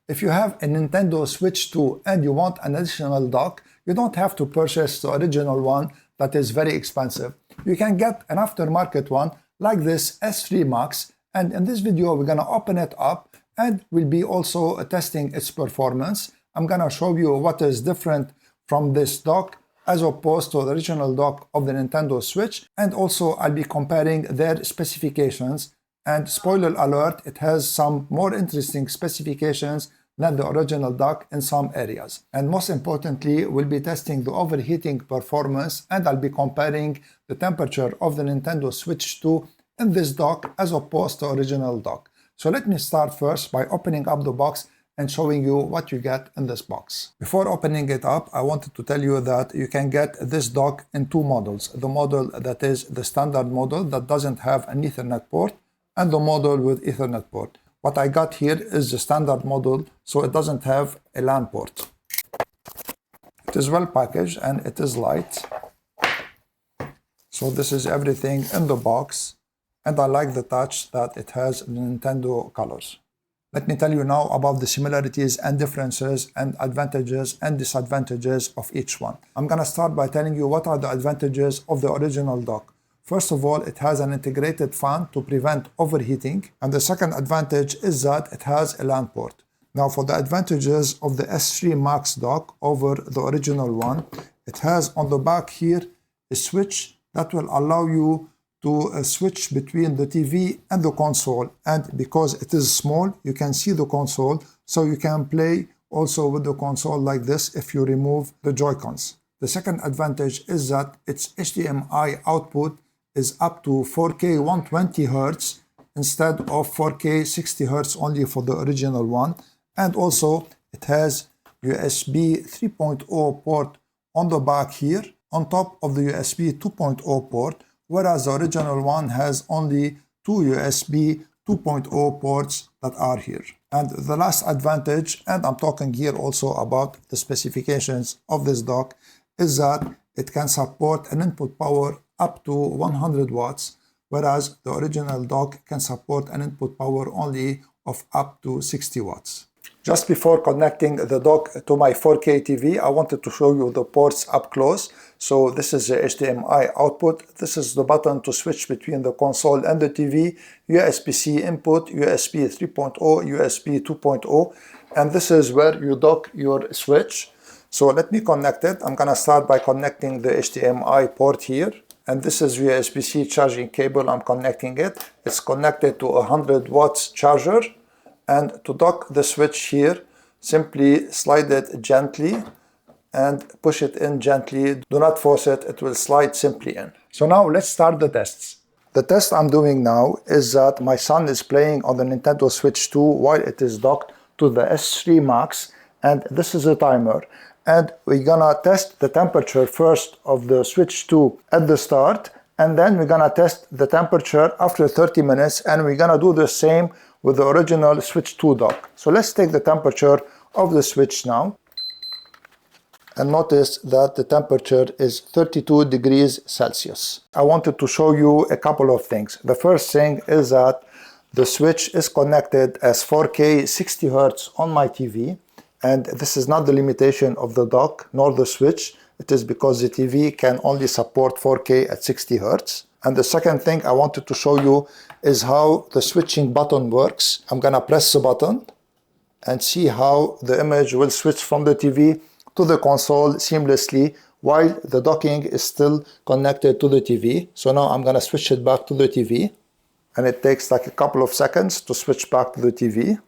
If you have a Nintendo Switch 2 and you want an additional dock, you don't have to purchase the original one that is very expensive. You can get an aftermarket one like this S3 Max, and in this video we're gonna open it up and we'll be also testing its performance. I'm gonna show you what is different from this dock as opposed to the original dock of the Nintendo Switch, and also I'll be comparing their specifications. And spoiler alert, it has some more interesting specifications than the original dock in some areas. And most importantly, we'll be testing the overheating performance, and I'll be comparing the temperature of the Nintendo Switch 2 in this dock as opposed to original dock. So let me start first by opening up the box and showing you what you get in this box. Before opening it up, I wanted to tell you that you can get this dock in two models. The model that is the standard model that doesn't have an Ethernet port, and the model with Ethernet port. What I got here is the standard model, so it doesn't have a LAN port. It is well packaged and it is light. So this is everything in the box, and I like the touch that it has the Nintendo colors. Let me tell you now about the similarities and differences and advantages and disadvantages of each one. I'm gonna start by telling you what are the advantages of the original dock. First of all, it has an integrated fan to prevent overheating, and the second advantage is that it has a LAN port. Now for the advantages of the S3 Max dock over the original one, it has on the back here a switch that will allow you to switch between the TV and the console, and because it is small, you can see the console, so you can play also with the console like this if you remove the Joy-Cons. The second advantage is that its HDMI output is up to 4K 120 Hz instead of 4K 60 Hz only for the original one, and also it has USB 3.0 port on the back here on top of the USB 2.0 port, whereas the original one has only two USB 2.0 ports that are here. And the last advantage, and I'm talking here also about the specifications of this dock, is that it can support an input power up to 100 watts, whereas the original dock can support an input power only of up to 60 watts. Just before connecting the dock to my 4K TV, I wanted to show you the ports up close. So this is the HDMI output. This is the button to switch between the console and the TV, USB-C input, USB 3.0, USB 2.0, and this is where you dock your switch. So let me connect it. I'm gonna start by connecting the HDMI port here. And this is USB-C charging cable. I'm connecting it. It's connected to a 100 watts charger. And to dock the switch here, simply slide it gently and push it in gently. Do not force it, it will slide simply in. So now let's start the tests. The test I'm doing now is that my son is playing on the Nintendo Switch 2 while it is docked to the S3 Max, and this is a timer. And we're gonna test the temperature first of the Switch 2 at the start, and then we're gonna test the temperature after 30 minutes, and we're gonna do the same with the original Switch 2 dock. So let's take the temperature of the Switch now, and notice that the temperature is 32 degrees Celsius. I wanted to show you a couple of things. The first thing is that the Switch is connected as 4K 60 Hz on my TV, and this is not the limitation of the dock nor the Switch. It is because the TV can only support 4K at 60 Hz. And the second thing I wanted to show you is how the switching button works. I'm gonna press the button and see how the image will switch from the TV to the console seamlessly while the docking is still connected to the TV. So now I'm gonna switch it back to the TV, and it takes like a couple of seconds to switch back to the TV.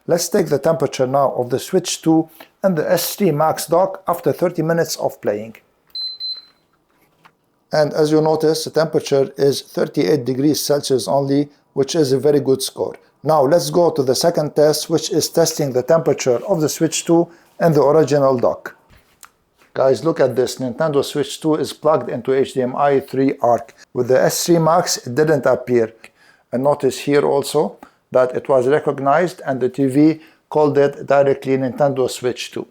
Let's take the temperature now of the Switch 2 and the S3 Max dock after 30 minutes of playing. And as you notice, the temperature is 38 degrees Celsius only, which is a very good score. Now let's go to the second test, which is testing the temperature of the Switch 2 and the original dock. Guys, look at this. Nintendo Switch 2 is plugged into HDMI 3 ARC. With the S3 Max, it didn't appear. And notice here also that it was recognized and the TV called it directly Nintendo Switch 2.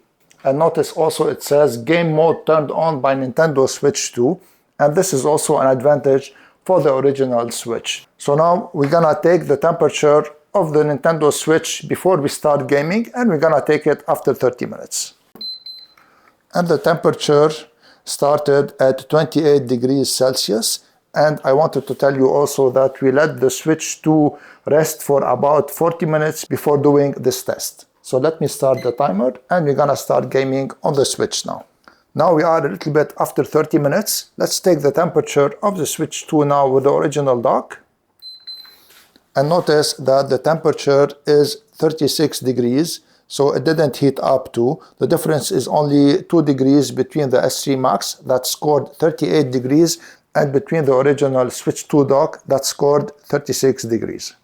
And notice also it says game mode turned on by Nintendo Switch 2, and this is also an advantage for the original Switch. So now we're gonna take the temperature of the Nintendo Switch before we start gaming, and we're gonna take it after 30 minutes. And the temperature started at 28 degrees Celsius. And I wanted to tell you also that we let the Switch 2 rest for about 40 minutes before doing this test. So let me start the timer, and we're gonna start gaming on the Switch now. Now we are a little bit after 30 minutes. Let's take the temperature of the Switch 2 now with the original dock. And notice that the temperature is 36 degrees, so it didn't heat up too. The difference is only 2 degrees between the S3 Max that scored 38 degrees and between the original Switch 2 dock that scored 36 degrees.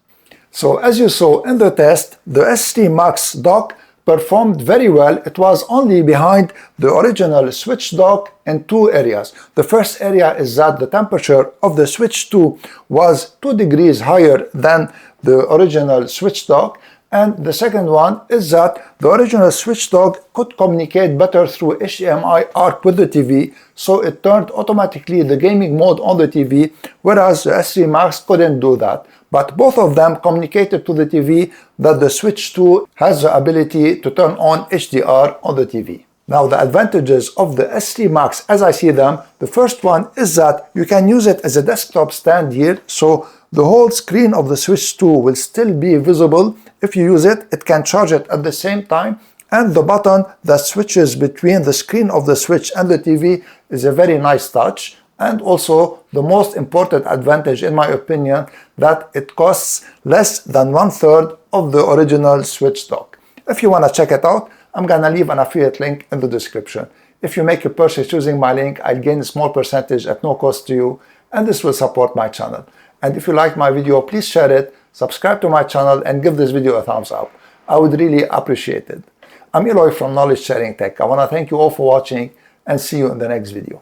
So as you saw in the test, the S3 Max dock performed very well. It was only behind the original Switch dock in two areas. The first area is that the temperature of the Switch 2 was 2 degrees higher than the original Switch dock. And the second one is that the original Switch dock could communicate better through HDMI ARC with the TV, so it turned automatically the gaming mode on the TV, whereas the S3 Max couldn't do that. But both of them communicated to the TV that the Switch 2 has the ability to turn on HDR on the TV. Now the advantages of the S3 Max as I see them, the first one is that you can use it as a desktop stand here, so the whole screen of the Switch 2 will still be visible. If you use it, it can charge it at the same time, and the button that switches between the screen of the Switch and the TV is a very nice touch. And also the most important advantage in my opinion, that it costs less than 1/3 of the original Switch dock. If you want to check it out, I'm gonna leave an affiliate link in the description. If you make a purchase using my link, I'll gain a small percentage at no cost to you, and this will support my channel. And if you like my video, please share it, subscribe to my channel, and give this video a thumbs up. I would really appreciate it. I'm Eloy from Knowledge Sharing Tech. I want to thank you all for watching, and see you in the next video.